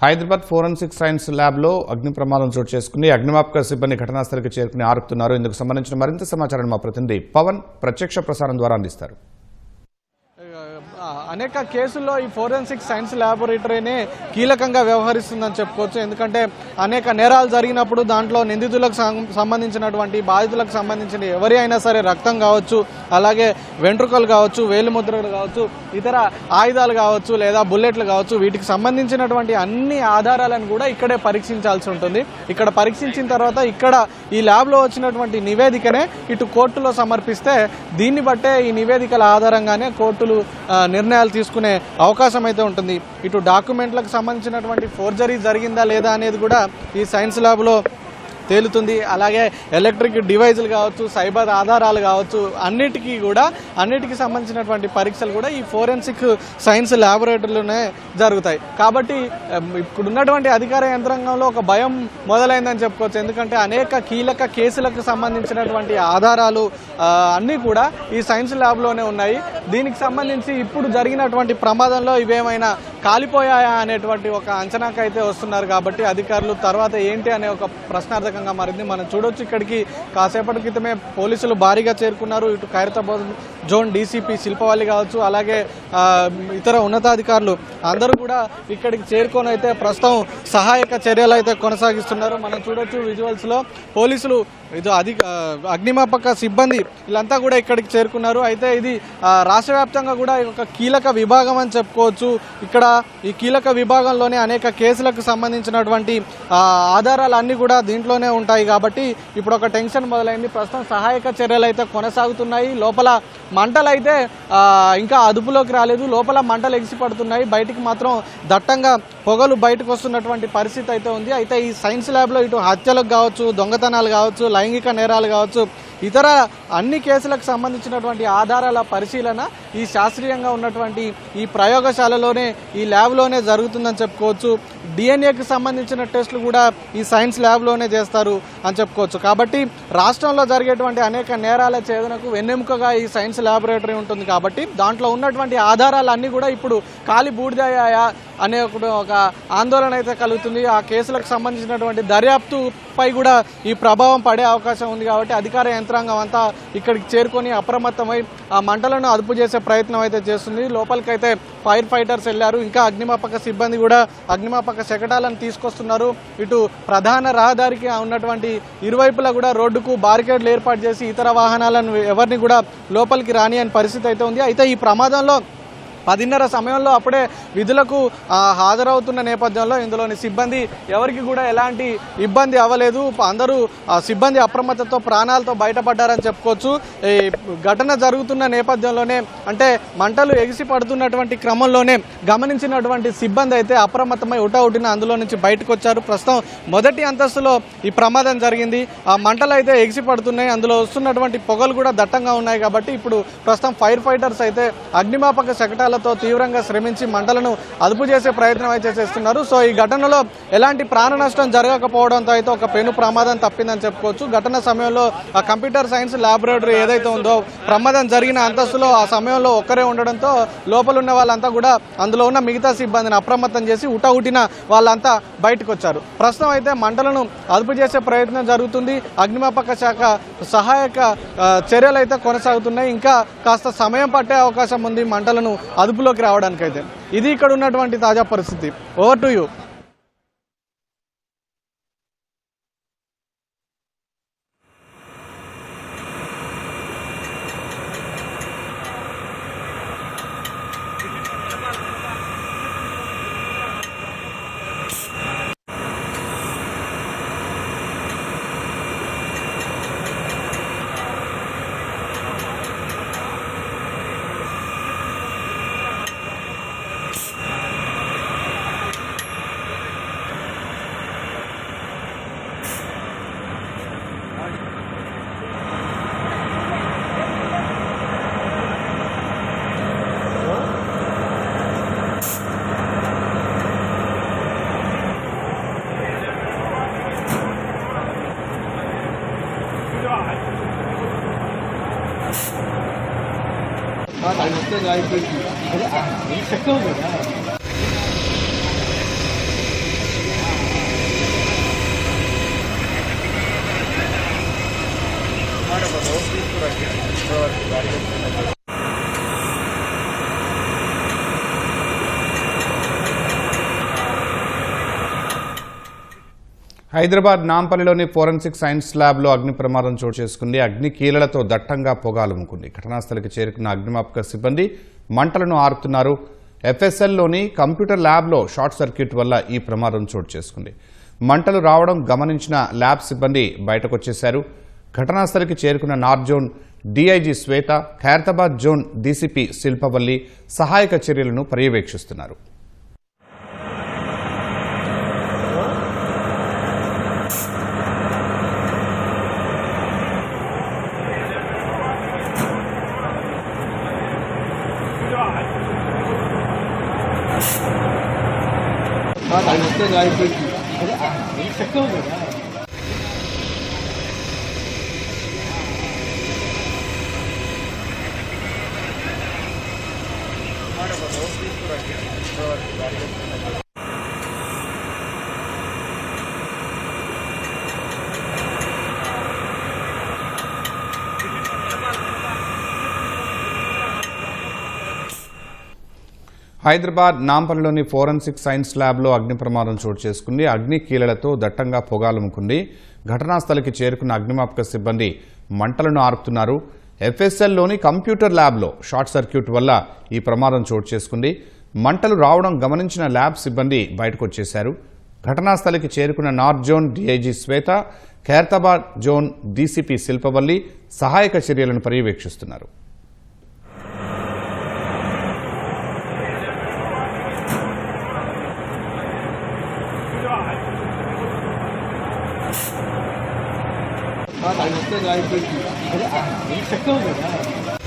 Hyderabad forensic science ల్యాబ్లో అగ్ని ప్రమాదం చోటు చేసుకుని అగ్నిమాపక సిబ్బంది ఘటనాస్థలికి చేరుకుని ఆరుతున్నారు. ఇందుకు సంబంధించిన మరింత సమాచారాన్ని మా ప్రతినిధి పవన్ ప్రత్యక్ష ప్రసారం ద్వారా అందిస్తారు. అనేక కేసుల్లో ఈ ఫోరెన్సిక్ సైన్స్ ల్యాబొరేటరీనే కీలకంగా వ్యవహరిస్తుందని చెప్పుకోవచ్చు. ఎందుకంటే అనేక నేరాలు జరిగినప్పుడు దాంట్లో నిందితులకు సంబంధించినటువంటి బాధితులకు సంబంధించిన ఎవరి అయినా సరే రక్తం కావచ్చు, అలాగే వెంట్రుకలు కావచ్చు, వేలిముద్రలు కావచ్చు, ఇతర ఆయుధాలు కావచ్చు లేదా బుల్లెట్లు కావచ్చు, వీటికి సంబంధించినటువంటి అన్ని ఆధారాలను కూడా ఇక్కడే పరీక్షించాల్సి ఉంటుంది. ఇక్కడ పరీక్షించిన తర్వాత ఇక్కడ ఈ ల్యాబ్లో వచ్చినటువంటి నివేదికనే ఇటు కోర్టులో సమర్పిస్తే దీన్ని బట్టే ఈ నివేదికల ఆధారంగానే కోర్టులు నిర్ణయాలు తీసుకునే అవకాశం అయితే ఉంటుంది. ఇటు డాక్యుమెంట్లకు సంబంధించినటువంటి ఫోర్జరీ జరిగిందా లేదా అనేది కూడా ఈ సైన్స్ ల్యాబ్లో తేలుతుంది. అలాగే ఎలక్ట్రిక్ డివైజులు కావచ్చు, సైబర్ ఆధారాలు కావచ్చు, అన్నిటికీ సంబంధించినటువంటి పరీక్షలు కూడా ఈ ఫోరెన్సిక్ సైన్స్ ల్యాబొరేటరీలోనే జరుగుతాయి. కాబట్టి ఇప్పుడున్నటువంటి అధికార యంత్రాంగంలో ఒక భయం మొదలైందని చెప్పుకోవచ్చు. ఎందుకంటే అనేక కీలక కేసులకు సంబంధించినటువంటి ఆధారాలు అన్నీ కూడా ఈ సైన్స్ ల్యాబ్లోనే ఉన్నాయి. దీనికి సంబంధించి ఇప్పుడు జరిగినటువంటి ప్రమాదంలో ఇవేమైనా కాలిపోయాయా అనేటువంటి ఒక అంచనాకైతే వస్తున్నారు. కాబట్టి అధికారులు తర్వాత ఏంటి అనే ఒక ప్రశ్నార్థకంగా మారింది. మనం చూడొచ్చు, ఇక్కడికి కాసేపటి క్రితమే పోలీసులు భారీగా చేరుకున్నారు. ఇటు ఖైరతాబాద్ జోన్ డీసీపీ శిల్పవల్లి కావచ్చు, అలాగే ఇతర ఉన్నతాధికారులు అందరూ కూడా ఇక్కడికి చేరుకొని అయితే ప్రస్తుతం సహాయక చర్యలు అయితే కొనసాగిస్తున్నారు. మనం చూడొచ్చు విజువల్స్లో పోలీసులు అగ్నిమాపక సిబ్బంది వీళ్ళంతా కూడా ఇక్కడికి చేరుకున్నారు. అయితే ఇది రాష్ట్ర వ్యాప్తంగా కూడా ఒక కీలక విభాగం అని చెప్పుకోవచ్చు. ఇక్కడ ఈ కీలక విభాగంలోనే అనేక కేసులకు సంబంధించినటువంటి ఆధారాలు అన్నీ కూడా దీంట్లోనే ఉంటాయి. కాబట్టి ఇప్పుడు ఒక టెన్షన్ మొదలైంది. ప్రస్తుతం సహాయక చర్యలు అయితే కొనసాగుతున్నాయి. లోపల మంటలు అయితే ఇంకా అదుపులోకి రాలేదు. లోపల మంటలు ఎగిసి పడుతున్నాయి. బయటికి మాత్రం దట్టంగా పొగలు బయటకు వస్తున్నటువంటి పరిస్థితి అయితే ఉంది. అయితే ఈ సైన్స్ ల్యాబ్లో ఇటు హత్యలకు కావచ్చు, దొంగతనాలు కావచ్చు, లైంగిక నేరాలు కావచ్చు, ఇతర అన్ని కేసులకు సంబంధించినటువంటి ఆధారాల పరిశీలన ఈ శాస్త్రీయంగా ఉన్నటువంటి ఈ ప్రయోగశాలలోనే ఈ ల్యాబ్లోనే జరుగుతుందని చెప్పుకోవచ్చు. డిఎన్ఏకి సంబంధించిన టెస్టులు కూడా ఈ సైన్స్ ల్యాబ్లోనే చేస్తారు అని చెప్పుకోవచ్చు. కాబట్టి రాష్ట్రంలో జరిగేటువంటి అనేక నేరాల ఛేదనకు వెన్నెముకగా ఈ సైన్స్ ల్యాబొరేటరీ ఉంటుంది. కాబట్టి దాంట్లో ఉన్నటువంటి ఆధారాలన్నీ కూడా ఇప్పుడు కాలి బూడిదయ్యాయా అనే ఒక ఆందోళన అయితే కలుగుతుంది. ఆ కేసులకు సంబంధించినటువంటి దర్యాప్తుపై కూడా ఈ ప్రభావం పడే అవకాశం ఉంది. కాబట్టి అధికార యంత్రాంగం అంతా ఇక్కడికి చేరుకొని అప్రమత్తమై ఆ మంటలను అదుపు చేసే ప్రయత్నం అయితే చేస్తుంది. లోపలికైతే ఫైర్ ఫైటర్స్ వెళ్లారు. ఇంకా అగ్నిమాపక సిబ్బంది కూడా అగ్నిమాపక శకటాలను తీసుకొస్తున్నారు. ఇటు ప్రధాన రహదారికి ఉన్నటువంటి ఇరువైపులా కూడా రోడ్డుకు బారికేడ్లు ఏర్పాటు చేసి ఇతర వాహనాలను ఎవరిని కూడా లోపలికి రాని అనే పరిస్థితి అయితే ఉంది. అయితే ఈ ప్రమాదంలో 10:30 సమయంలో అప్పుడే విధులకు హాజరవుతున్న నేపథ్యంలో ఇందులోని సిబ్బంది ఎవరికి కూడా ఎలాంటి ఇబ్బంది అవ్వలేదు. అందరూ సిబ్బంది అప్రమత్తతో ప్రాణాలతో బయటపడ్డారని చెప్పుకోవచ్చు. ఈ ఘటన జరుగుతున్న నేపథ్యంలోనే అంటే మంటలు ఎగిసి పడుతున్నటువంటి క్రమంలోనే గమనించినటువంటి సిబ్బంది అయితే అప్రమత్తమై ఉటావుటిన అందులో నుంచి బయటకు వచ్చారు. ప్రస్తుతం మొదటి అంతస్తులో ఈ ప్రమాదం జరిగింది. ఆ మంటలు అయితే ఎగిసి పడుతున్నాయి. అందులో వస్తున్నటువంటి పొగలు కూడా దట్టంగా ఉన్నాయి. కాబట్టి ఇప్పుడు ప్రస్తుతం ఫైర్ ఫైటర్స్ అయితే అగ్నిమాపక శకటాలు తీవ్రంగా శ్రమించి మంటలను అదుపు చేసే ప్రయత్నం అయితే చేస్తున్నారు. సో ఈ ఘటనలో ఎలాంటి ప్రాణ నష్టం జరగకపోవడంతో అయితే ఒక పెను ప్రమాదం తప్పిందని చెప్పుకోవచ్చు. ఘటన సమయంలో ఆ కంప్యూటర్ సైన్స్ ల్యాబొరేటరీ ఏదైతే ఉందో ప్రమాదం జరిగిన అంతస్తులో ఆ సమయంలో ఒక్కరే ఉండడంతో లోపల ఉన్న వాళ్ళంతా కూడా అందులో ఉన్న మిగతా సిబ్బందిని అప్రమత్తం చేసి ఉటవుటిన వాళ్ళంతా బయటకు వచ్చారు. ప్రస్తుతం అయితే మంటలను అదుపు చేసే ప్రయత్నం జరుగుతుంది. అగ్నిమాపక శాఖ సహాయక చర్యలు అయితే కొనసాగుతున్నాయి. ఇంకా కాస్త సమయం పట్టే అవకాశం ఉంది మంటలను అదుపులోకి రావడానికైతే. ఇది ఇక్కడ ఉన్నటువంటి తాజా పరిస్థితి. Over to you. హైదరాబాద్ నాంపల్లిలోని ఫోరెన్సిక్ సైన్స్ ల్యాబ్లో అగ్ని ప్రమాదం చోటు చేసుకుంది. అగ్ని కీలలతో దట్టంగా పొగాలుముకుంది. ఘటనాస్థలికి చేరుకున్న అగ్నిమాపక సిబ్బంది మంటలను ఆర్పుతున్నారు. ఎఫ్ఎస్ఎల్లోని కంప్యూటర్ ల్యాబ్లో షార్ట్ సర్క్యూట్ వల్ల ఈ ప్రమాదం చోటు చేసుకుంది. మంటలు రావడం గమనించిన ల్యాబ్ సిబ్బంది బయటకొచ్చేశారు. ఘటనాస్థలికి చేరుకున్న నార్త్ జోన్ డీఐజీ శ్వేత, ఖైరతాబాద్ జోన్ డీసీపీ శిల్పవల్లి సహాయక చర్యలను పర్యవేక్షిస్తున్నారు. హైదరాబాద్ నాంపల్లిలోని ఫోరెన్సిక్ సైన్స్ ల్యాబ్లో అగ్ని ప్రమాదం చోటు చేసుకుంది. అగ్ని కీలలతో దట్టంగా పొగాలుముకుంది. ఘటనాస్థలికి చేరుకున్న అగ్నిమాపక సిబ్బంది మంటలను ఆర్పుతున్నారు. ఎఫ్ఎస్ఎల్లోని కంప్యూటర్ ల్యాబ్లో షార్ట్ సర్క్యూట్ వల్ల ఈ ప్రమాదం చోటు చేసుకుంది. మంటలు రావడం గమనించిన ల్యాబ్ సిబ్బంది బయటకొచ్చేశారు. ఘటనాస్థలికి చేరుకున్న నార్త్ జోన్ డీఐజీ శ్వేత, ఖైరతాబాద్ జోన్ డీసీపీ శిల్పవల్లి సహాయక చర్యలను పర్యవేక్షిస్తున్నారు. చెక్ అవుతుందా